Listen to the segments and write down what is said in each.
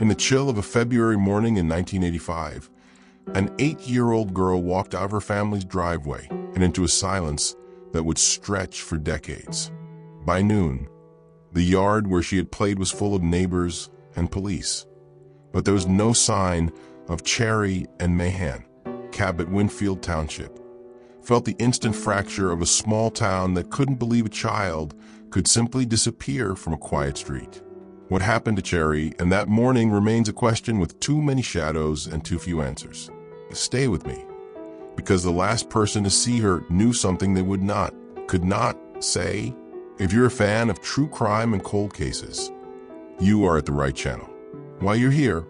In the chill of a February morning in 1985, an 8-year-old girl walked out of her family's driveway and into a silence that would stretch for decades. By noon, the yard where she had played was full of neighbors and police. But there was no sign of Cherrie Ann Mahan. Cabot, Winfield Township, felt the instant fracture of a small town that couldn't believe a child could simply disappear from a quiet street. What happened to Cherrie and that morning remains a question with too many shadows and too few answers. Stay with me, because the last person to see her knew something they could not say. If you're a fan of true crime and cold cases, you are at the right channel. While you're here,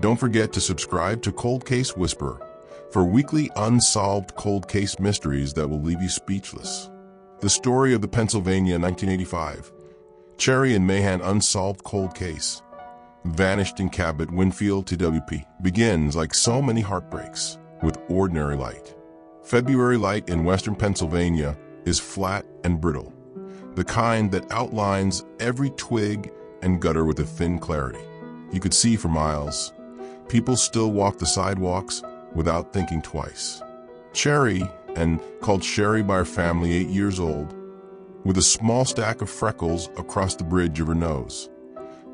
don't forget to subscribe to Cold Case Whisperer for weekly unsolved cold case mysteries that will leave you speechless. The story of the Pennsylvania 1985 Cherrie Ann Mahan unsolved cold case, vanished in Cabot, Winfield, TWP, begins like so many heartbreaks with ordinary light. February light in western Pennsylvania is flat and brittle, the kind that outlines every twig and gutter with a thin clarity. You could see for miles. People still walk the sidewalks without thinking twice. Cherrie, and called Cherrie by her family, 8 years old, with a small stack of freckles across the bridge of her nose,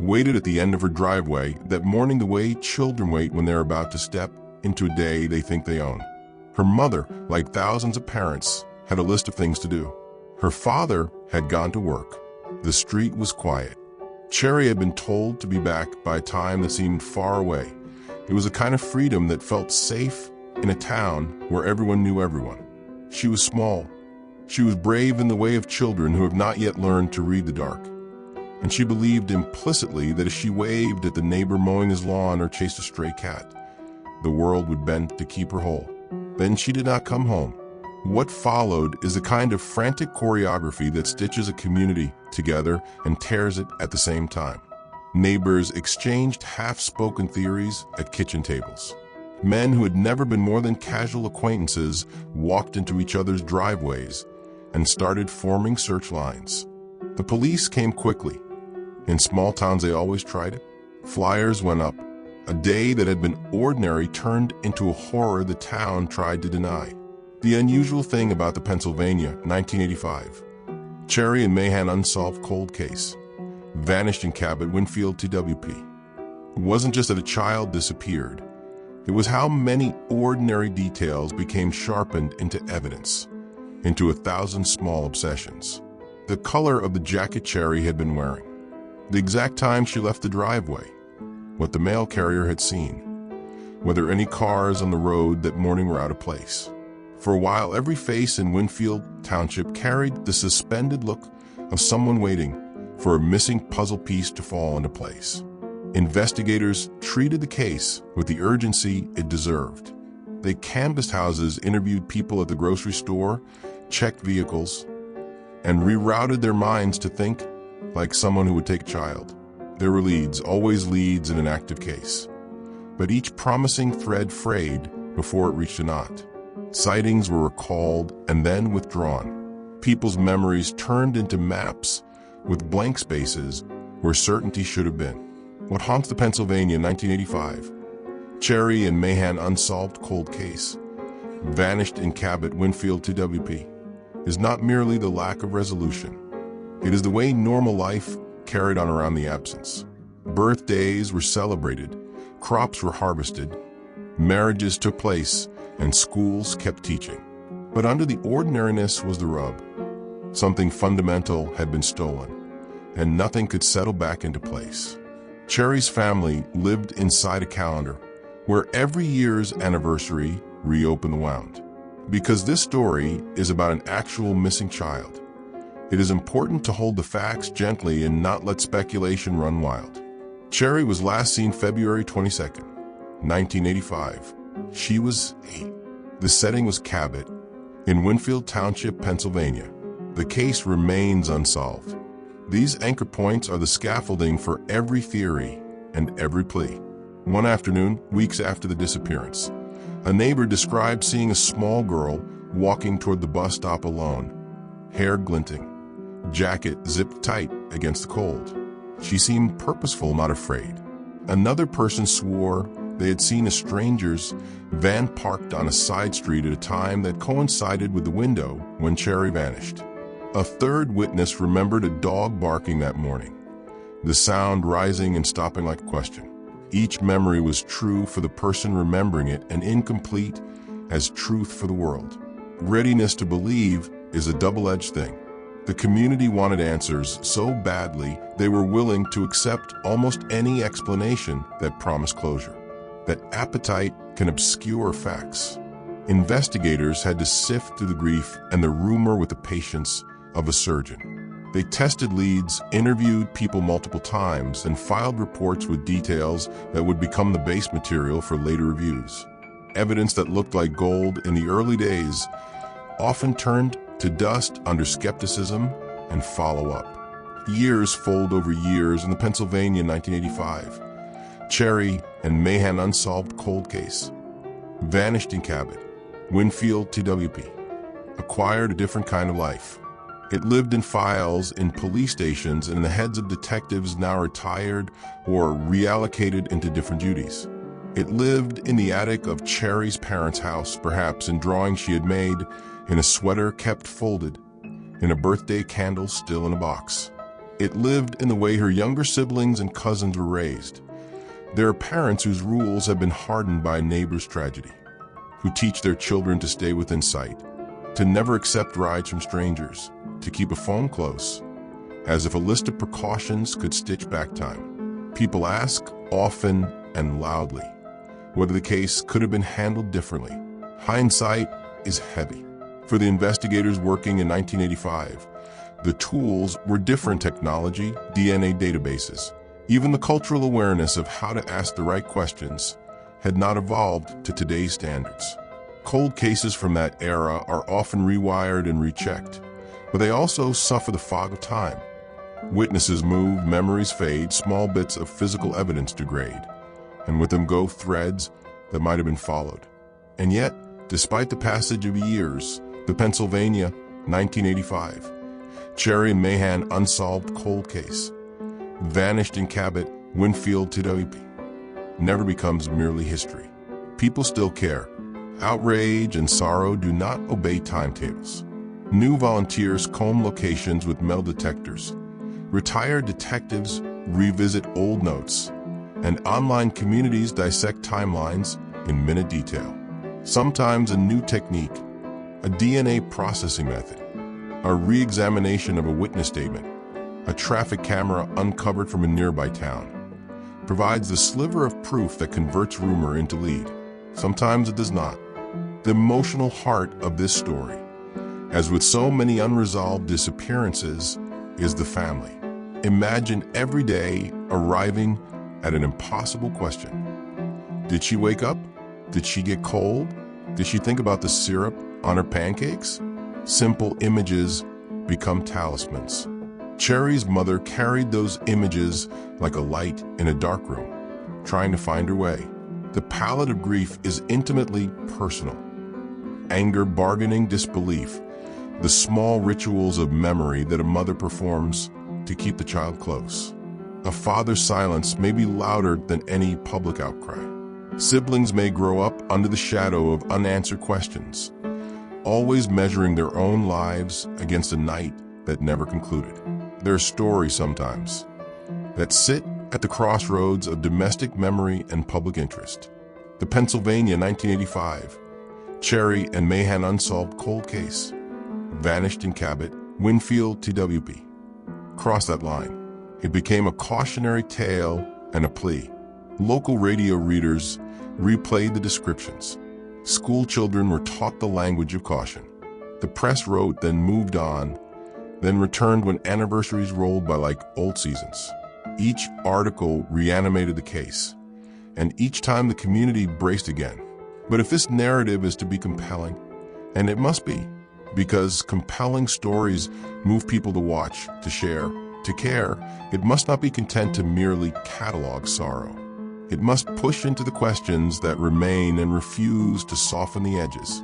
waited at the end of her driveway that morning the way children wait when they're about to step into a day they think they own. Her mother, like thousands of parents, had a list of things to do. Her father had gone to work. The street was quiet. Cherrie had been told to be back by a time that seemed far away. It was a kind of freedom that felt safe in a town where everyone knew everyone. She was small. She was brave in the way of children who have not yet learned to read the dark. And she believed implicitly that if she waved at the neighbor mowing his lawn or chased a stray cat, the world would bend to keep her whole. Then she did not come home. What followed is the kind of frantic choreography that stitches a community together and tears it at the same time. Neighbors exchanged half-spoken theories at kitchen tables. Men who had never been more than casual acquaintances walked into each other's driveways and started forming search lines. The police came quickly. In small towns, they always tried it. Flyers went up. A day that had been ordinary turned into a horror the town tried to deny. The unusual thing about the Pennsylvania 1985 Cherrie Ann Mahan unsolved cold case, vanished in Cabot, Winfield, TWP. It wasn't just that a child disappeared. It was how many ordinary details became sharpened into evidence, into 1,000 small obsessions. The color of the jacket Cherrie had been wearing, the exact time she left the driveway, what the mail carrier had seen, whether any cars on the road that morning were out of place. For a while, every face in Winfield Township carried the suspended look of someone waiting for a missing puzzle piece to fall into place. Investigators treated the case with the urgency it deserved. They canvassed houses, interviewed people at the grocery store, checked vehicles, and rerouted their minds to think like someone who would take a child. There were leads, always leads in an active case, but each promising thread frayed before it reached a knot. Sightings were recalled and then withdrawn. People's memories turned into maps with blank spaces where certainty should have been. What haunts the Pennsylvania 1985 Cherrie Ann Mahan unsolved cold case, vanished in Cabot, Winfield, TWP, is not merely the lack of resolution. It is the way normal life carried on around the absence. Birthdays were celebrated, crops were harvested, marriages took place, and schools kept teaching. But under the ordinariness was the rub. Something fundamental had been stolen, and nothing could settle back into place. Cherrie's family lived inside a calendar where every year's anniversary reopened the wound. Because this story is about an actual missing child, it is important to hold the facts gently and not let speculation run wild. Cherrie was last seen February 22nd, 1985. She was 8. The setting was Cabot, in Winfield Township, Pennsylvania. The case remains unsolved. These anchor points are the scaffolding for every theory and every plea. One afternoon, weeks after the disappearance, a neighbor described seeing a small girl walking toward the bus stop alone, hair glinting, jacket zipped tight against the cold. She seemed purposeful, not afraid. Another person swore they had seen a stranger's van parked on a side street at a time that coincided with the window when Cherrie vanished. A third witness remembered a dog barking that morning, the sound rising and stopping like a question. Each memory was true for the person remembering it and incomplete as truth for the world. Readiness to believe is a double-edged thing. The community wanted answers so badly they were willing to accept almost any explanation that promised closure. That appetite can obscure facts. Investigators had to sift through the grief and the rumor with the patience of a surgeon. They tested leads, interviewed people multiple times, and filed reports with details that would become the base material for later reviews. Evidence that looked like gold in the early days often turned to dust under skepticism and follow-up. Years fold over years in the Pennsylvania 1985. Cherrie Ann Mahan unsolved cold case. Vanished in Cabot. Winfield TWP. Acquired a different kind of life. It lived in files in police stations and in the heads of detectives now retired or reallocated into different duties. It lived in the attic of Cherrie's parents' house, perhaps in drawings she had made, in a sweater kept folded, in a birthday candle still in a box. It lived in the way her younger siblings and cousins were raised. There are parents whose rules have been hardened by a neighbor's tragedy, who teach their children to stay within sight, to never accept rides from strangers, to keep a phone close, as if a list of precautions could stitch back time. People ask, often and loudly, whether the case could have been handled differently. Hindsight is heavy. For the investigators working in 1985, the tools were different: technology, DNA databases. Even the cultural awareness of how to ask the right questions had not evolved to today's standards. Cold cases from that era are often rewired and rechecked, but they also suffer the fog of time. Witnesses move, memories fade, small bits of physical evidence degrade, and with them go threads that might have been followed. And yet, despite the passage of years, the Pennsylvania 1985 Cherrie Ann Mahan unsolved cold case, vanished in Cabot, Winfield TWP, never becomes merely history. People still care. Outrage and sorrow do not obey timetables. New volunteers comb locations with metal detectors. Retired detectives revisit old notes, and online communities dissect timelines in minute detail. Sometimes a new technique, a DNA processing method, a re-examination of a witness statement, a traffic camera uncovered from a nearby town, provides the sliver of proof that converts rumor into lead. Sometimes it does not. The emotional heart of this story, as with so many unresolved disappearances, is the family. Imagine every day arriving at an impossible question. Did she wake up? Did she get cold? Did she think about the syrup on her pancakes? Simple images become talismans. Cherrie's mother carried those images like a light in a dark room, trying to find her way. The palette of grief is intimately personal. Anger, bargaining, disbelief, the small rituals of memory that a mother performs to keep the child close. A father's silence may be louder than any public outcry. Siblings may grow up under the shadow of unanswered questions, always measuring their own lives against a night that never concluded. There are stories sometimes that sit at the crossroads of domestic memory and public interest. The Pennsylvania 1985 Cherrie Ann Mahan unsolved cold case, vanished in Cabot, Winfield TWP. Cross that line. It became a cautionary tale and a plea. Local radio readers replayed the descriptions. School children were taught the language of caution. The press wrote, then moved on, then returned when anniversaries rolled by like old seasons. Each article reanimated the case, and each time the community braced again. But if this narrative is to be compelling, and it must be, because compelling stories move people to watch, to share, to care, it must not be content to merely catalog sorrow. It must push into the questions that remain and refuse to soften the edges.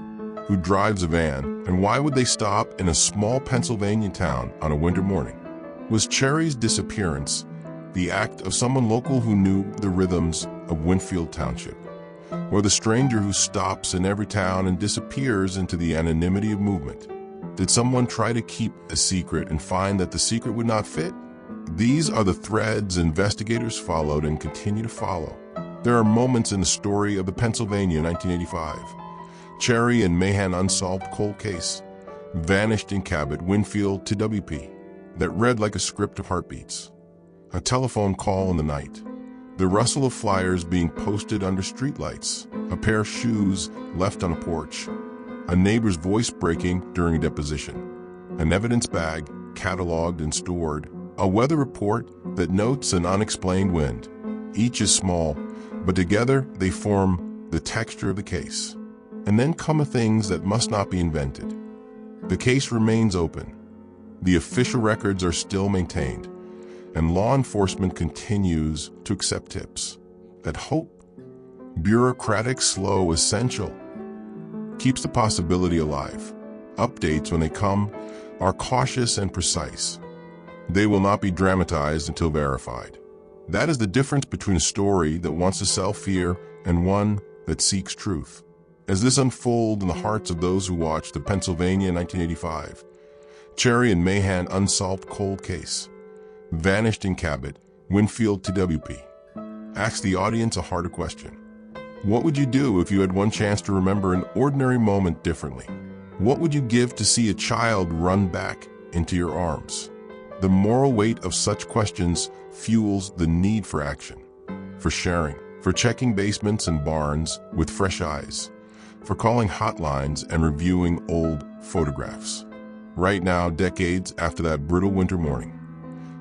Who drives a van, and why would they stop in a small Pennsylvania town on a winter morning? Was Cherrie's disappearance the act of someone local who knew the rhythms of Winfield Township, or the stranger who stops in every town and disappears into the anonymity of movement? Did someone try to keep a secret and find that the secret would not fit? These are the threads investigators followed and continue to follow. There are moments in the story of the Pennsylvania 1985 Cherrie Ann Mahan unsolved cold case, vanished in Cabot, Winfield to WP, that read like a script of heartbeats. A telephone call in the night, the rustle of flyers being posted under streetlights, a pair of shoes left on a porch, a neighbor's voice breaking during a deposition, an evidence bag cataloged and stored, a weather report that notes an unexplained wind. Each is small, but together they form the texture of the case. And then come things that must not be invented. The case remains open. The official records are still maintained, and law enforcement continues to accept tips. That hope, bureaucratic, slow, essential, keeps the possibility alive. Updates, when they come, are cautious and precise. They will not be dramatized until verified. That is the difference between a story that wants to sell fear and one that seeks truth. As this unfolds in the hearts of those who watch the Pennsylvania 1985 Cherrie Ann Mahan unsolved cold case, vanished in Cabot, Winfield to WP, asks the audience a harder question. What would you do if you had one chance to remember an ordinary moment differently? What would you give to see a child run back into your arms? The moral weight of such questions fuels the need for action, for sharing, for checking basements and barns with fresh eyes, for calling hotlines and reviewing old photographs. Right now, decades after that brittle winter morning,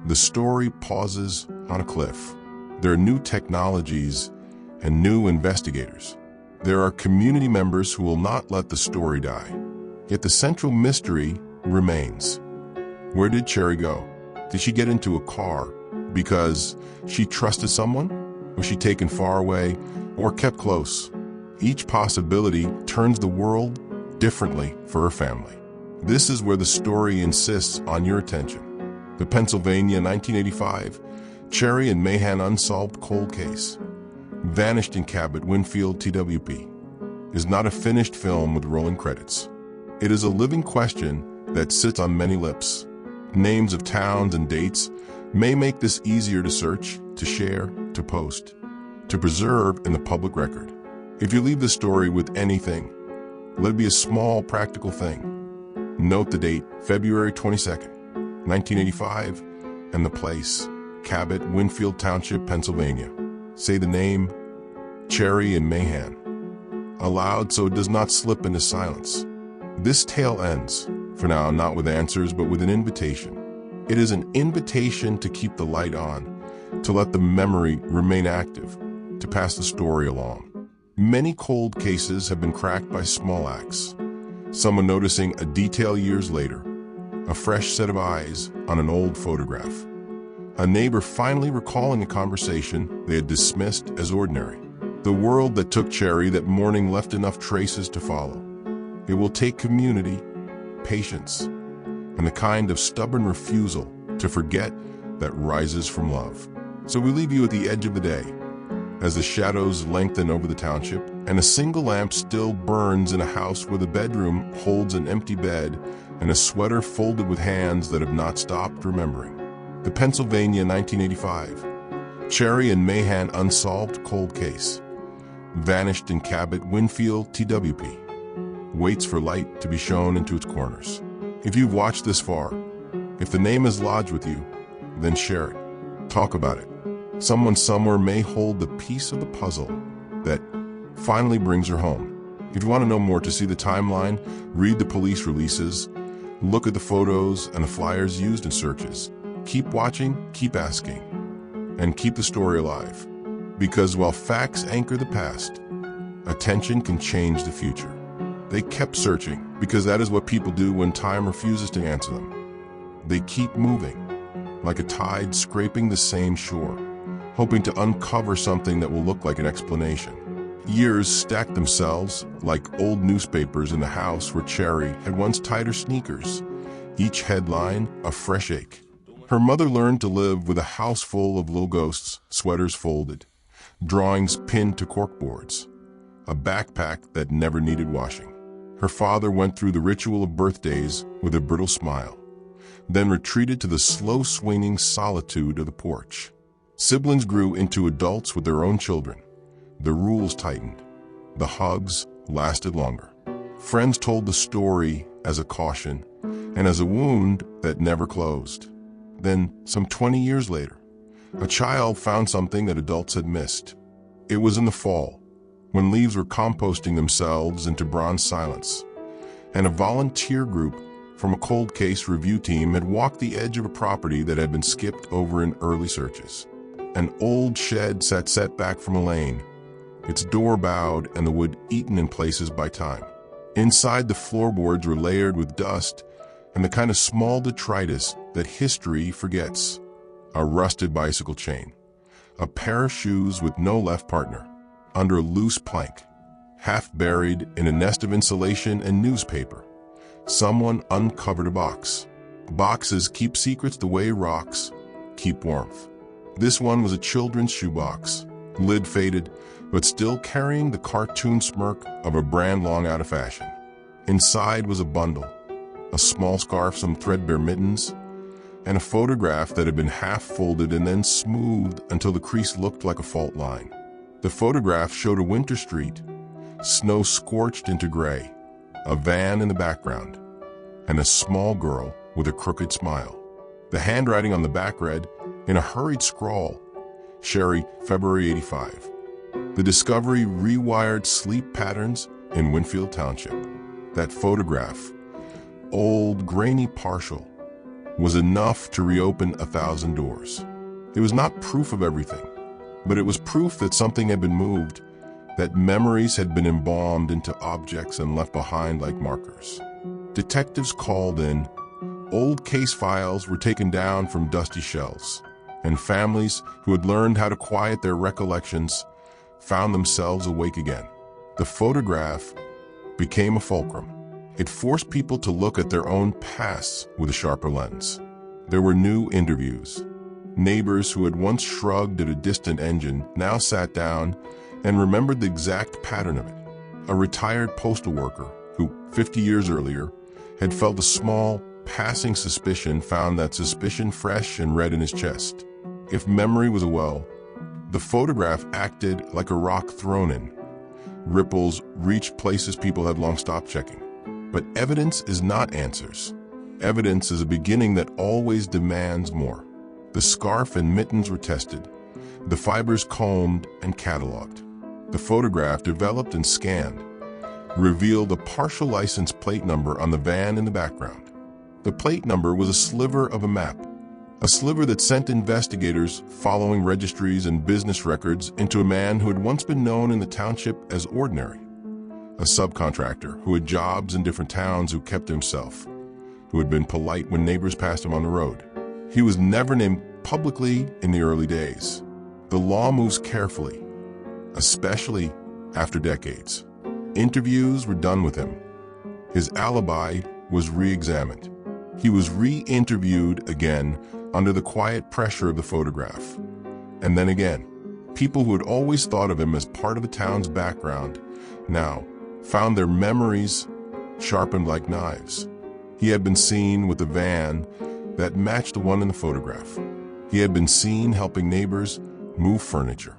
the story pauses on a cliff. There are new technologies and new investigators. There are community members who will not let the story die. Yet the central mystery remains. Where did Cherrie go? Did she get into a car because she trusted someone? Was she taken far away or kept close? Each possibility turns the world differently for her family. This is where the story insists on your attention. The Pennsylvania 1985 Cherrie Ann Mahan unsolved cold case, vanished in Cabot, Winfield TWP, is not a finished film with rolling credits. It is a living question that sits on many lips. Names of towns and dates may make this easier to search, to share, to post, to preserve in the public record. If you leave the story with anything, let it be a small, practical thing. Note the date, February 22nd, 1985, and the place, Cabot, Winfield Township, Pennsylvania. Say the name, Cherrie Ann Mahan, aloud so it does not slip into silence. This tale ends, for now, not with answers, but with an invitation. It is an invitation to keep the light on, to let the memory remain active, to pass the story along. Many cold cases have been cracked by small acts. Someone noticing a detail years later, a fresh set of eyes on an old photograph, a neighbor finally recalling a conversation they had dismissed as ordinary. The world that took Cherrie that morning left enough traces to follow. It will take community, patience, and the kind of stubborn refusal to forget that rises from love. So we leave you at the edge of the day, as the shadows lengthen over the township, and a single lamp still burns in a house where the bedroom holds an empty bed and a sweater folded with hands that have not stopped remembering. The Pennsylvania 1985 Cherrie Ann Mahan unsolved cold case, vanished in Cabot, Winfield TWP, waits for light to be shown into its corners. If you've watched this far, if the name is lodged with you, then share it. Talk about it. Someone somewhere may hold the piece of the puzzle that finally brings her home. If you want to know more, to see the timeline, read the police releases, look at the photos and the flyers used in searches. Keep watching, keep asking, and keep the story alive. Because while facts anchor the past, attention can change the future. They kept searching, because that is what people do when time refuses to answer them. They keep moving, like a tide scraping the same shore, hoping to uncover something that will look like an explanation. Years stacked themselves like old newspapers in the house where Cherrie had once tied her sneakers, each headline a fresh ache. Her mother learned to live with a house full of little ghosts, sweaters folded, drawings pinned to corkboards, a backpack that never needed washing. Her father went through the ritual of birthdays with a brittle smile, then retreated to the slow-swinging solitude of the porch. Siblings grew into adults with their own children. The rules tightened. The hugs lasted longer. Friends told the story as a caution and as a wound that never closed. Then, some 20 years later, a child found something that adults had missed. It was in the fall, when leaves were composting themselves into bronze silence, and a volunteer group from a cold case review team had walked the edge of a property that had been skipped over in early searches. An old shed sat set back from a lane, its door bowed and the wood eaten in places by time. Inside, the floorboards were layered with dust and the kind of small detritus that history forgets. A rusted bicycle chain, a pair of shoes with no left partner, under a loose plank, half buried in a nest of insulation and newspaper. Someone uncovered a box. Boxes keep secrets the way rocks keep warmth. This one was a children's shoebox, lid faded, but still carrying the cartoon smirk of a brand long out of fashion. Inside was a bundle, a small scarf, some threadbare mittens, and a photograph that had been half folded and then smoothed until the crease looked like a fault line. The photograph showed a winter street, snow scorched into gray, a van in the background, and a small girl with a crooked smile. The handwriting on the back read, in a hurried scrawl, Cherrie, February '85. The discovery rewired sleep patterns in Winfield Township. That photograph, old, grainy, partial, was enough to reopen 1,000 doors. It was not proof of everything, but it was proof that something had been moved, that memories had been embalmed into objects and left behind like markers. Detectives called in, old case files were taken down from dusty shelves, and families who had learned how to quiet their recollections found themselves awake again. The photograph became a fulcrum. It forced people to look at their own pasts with a sharper lens. There were new interviews. Neighbors who had once shrugged at a distant engine now sat down and remembered the exact pattern of it. A retired postal worker who, 50 years earlier, had felt a small, passing suspicion found that suspicion fresh and red in his chest. If memory was a well, the photograph acted like a rock thrown in. Ripples reached places people had long stopped checking. But evidence is not answers. Evidence is a beginning that always demands more. The scarf and mittens were tested, the fibers combed and cataloged. The photograph, developed and scanned, revealed a partial license plate number on the van in the background. The plate number was a sliver of a map, a sliver that sent investigators following registries and business records into a man who had once been known in the township as ordinary. A subcontractor who had jobs in different towns, who kept to himself, who had been polite when neighbors passed him on the road. He was never named publicly in the early days. The law moves carefully, especially after decades. Interviews were done with him. His alibi was re-examined. He was re-interviewed again under the quiet pressure of the photograph. And then again, people who had always thought of him as part of the town's background now found their memories sharpened like knives. He had been seen with a van that matched the one in the photograph. He had been seen helping neighbors move furniture.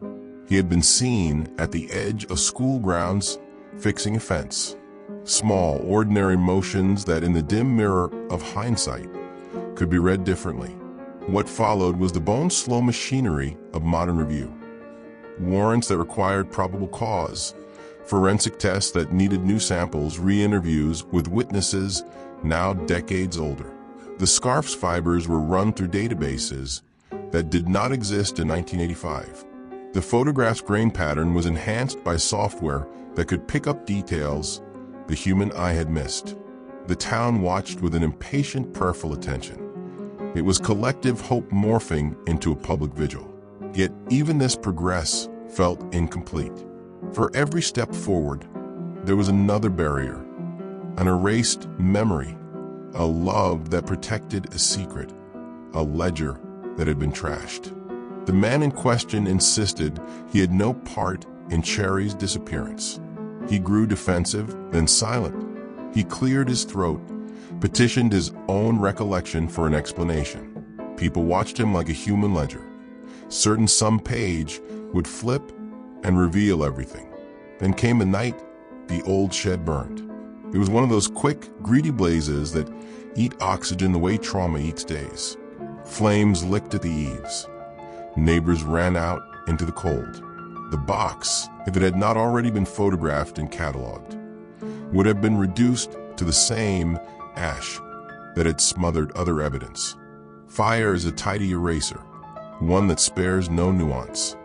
He had been seen at the edge of school grounds fixing a fence. Small, ordinary motions that in the dim mirror of hindsight could be read differently. What followed was the bone-slow machinery of modern review. Warrants that required probable cause, forensic tests that needed new samples, re-interviews with witnesses now decades older. The scarf's fibers were run through databases that did not exist in 1985. The photograph's grain pattern was enhanced by software that could pick up details the human eye had missed. The town watched with an impatient, prayerful attention. It was collective hope morphing into a public vigil. Yet even this progress felt incomplete. For every step forward, there was another barrier, an erased memory, a love that protected a secret, a ledger that had been trashed. The man in question insisted he had no part in Cherrie's disappearance. He grew defensive, then silent. He cleared his throat, petitioned his own recollection for an explanation. People watched him like a human ledger. Certain some page would flip and reveal everything. Then came the night the old shed burned. It was one of those quick, greedy blazes that eat oxygen the way trauma eats days. Flames licked at the eaves. Neighbors ran out into the cold. The box, if it had not already been photographed and cataloged, would have been reduced to the same ash that had smothered other evidence. Fire is a tidy eraser, one that spares no nuance.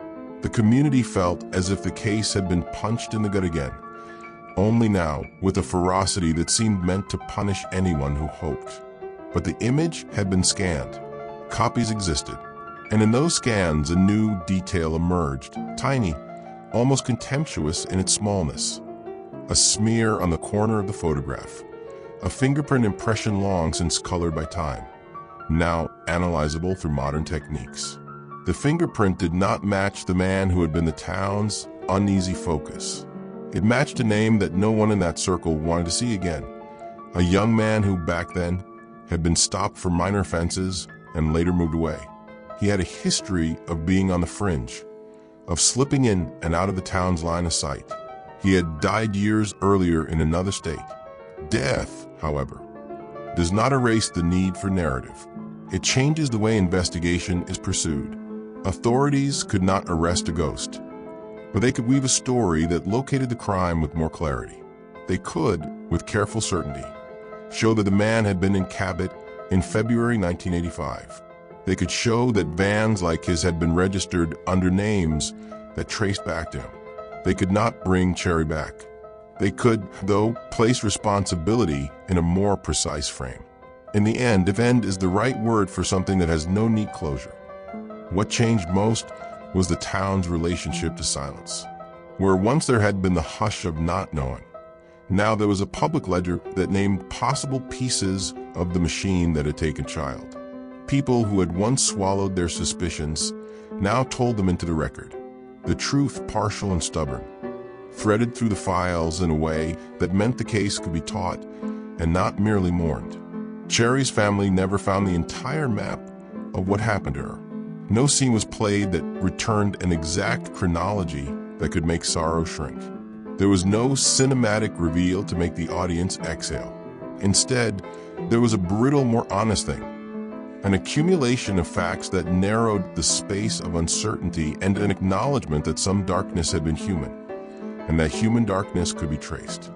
The community felt as if the case had been punched in the gut again, only now with a ferocity that seemed meant to punish anyone who hoped. But the image had been scanned. Copies existed, and in those scans a new detail emerged, tiny, almost contemptuous in its smallness. A smear on the corner of the photograph, a fingerprint impression long since colored by time, now analyzable through modern techniques. The fingerprint did not match the man who had been the town's uneasy focus. It matched a name that no one in that circle wanted to see again. A young man who back then had been stopped for minor offenses and later moved away. He had a history of being on the fringe, of slipping in and out of the town's line of sight. He had died years earlier in another state. Death, however, does not erase the need for narrative. It changes the way investigation is pursued. Authorities could not arrest a ghost, but they could weave a story that located the crime with more clarity. They could, with careful certainty, show that the man had been in Cabot in February 1985. They could show that vans like his had been registered under names that traced back to him. They could not bring Cherrie back. They could, though, place responsibility in a more precise frame. In the end, if end is the right word for something that has no neat closure, what changed most was the town's relationship to silence. Where once there had been the hush of not knowing, now there was a public ledger that named possible pieces of the machine that had taken child. People who had once swallowed their suspicions now told them into the record. The truth, partial and stubborn, threaded through the files in a way that meant the case could be taught and not merely mourned. Cherrie's family never found the entire map of what happened to her. No scene was played that returned an exact chronology that could make sorrow shrink. There was no cinematic reveal to make the audience exhale. Instead, there was a brittle, more honest thing. An accumulation of facts that narrowed the space of uncertainty and an acknowledgement that some darkness had been human, and that human darkness could be traced.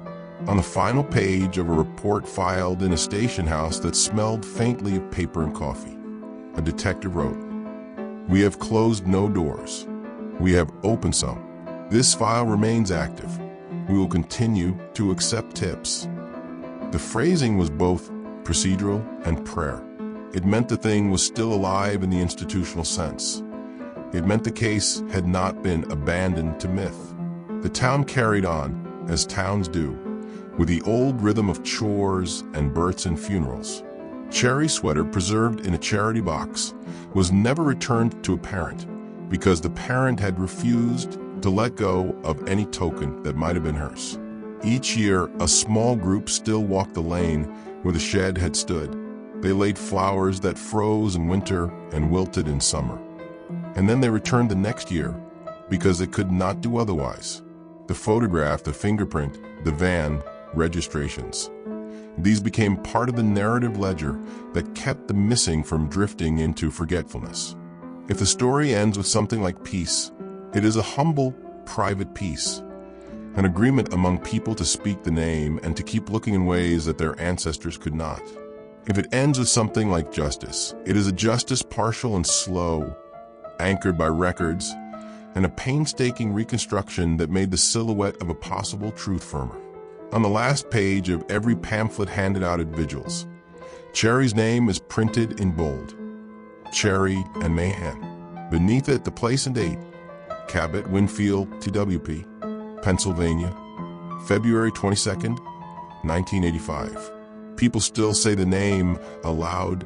On the final page of a report filed in a station house that smelled faintly of paper and coffee, a detective wrote, "We have closed no doors. We have opened some. This file remains active. We will continue to accept tips." The phrasing was both procedural and prayer. It meant the thing was still alive in the institutional sense. It meant the case had not been abandoned to myth. The town carried on, as towns do, with the old rhythm of chores and births and funerals. Cherrie's sweater, preserved in a charity box, was never returned to a parent because the parent had refused to let go of any token that might have been hers. Each year, a small group still walked the lane where the shed had stood. They laid flowers that froze in winter and wilted in summer. And then they returned the next year because they could not do otherwise. The photograph, the fingerprint, the van, registrations. These became part of the narrative ledger that kept the missing from drifting into forgetfulness. If the story ends with something like peace, it is a humble, private peace, an agreement among people to speak the name and to keep looking in ways that their ancestors could not. If it ends with something like justice, it is a justice partial and slow, anchored by records, and a painstaking reconstruction that made the silhouette of a possible truth firmer. On the last page of every pamphlet handed out at vigils, Cherrie's name is printed in bold, Cherrie Ann Mahan. Beneath it, the place and date, Cabot, Winfield, TWP, Pennsylvania, February 22nd, 1985. People still say the name aloud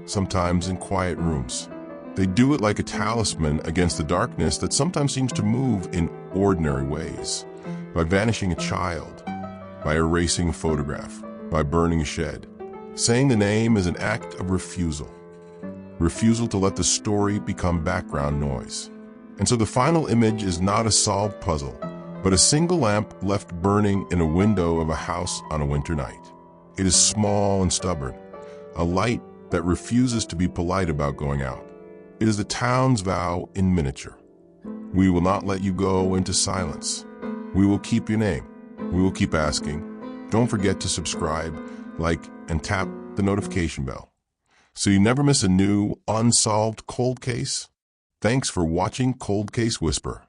sometimes in quiet rooms. They do it like a talisman against the darkness that sometimes seems to move in ordinary ways. By vanishing a child, by erasing a photograph, by burning a shed. Saying the name is an act of refusal. Refusal to let the story become background noise. And so the final image is not a solved puzzle, but a single lamp left burning in a window of a house on a winter night. It is small and stubborn, a light that refuses to be polite about going out. It is the town's vow in miniature. We will not let you go into silence. We will keep your name. We will keep asking. Don't forget to subscribe, like, and tap the notification bell so you never miss a new unsolved cold case. Thanks for watching Cold Case Whisper.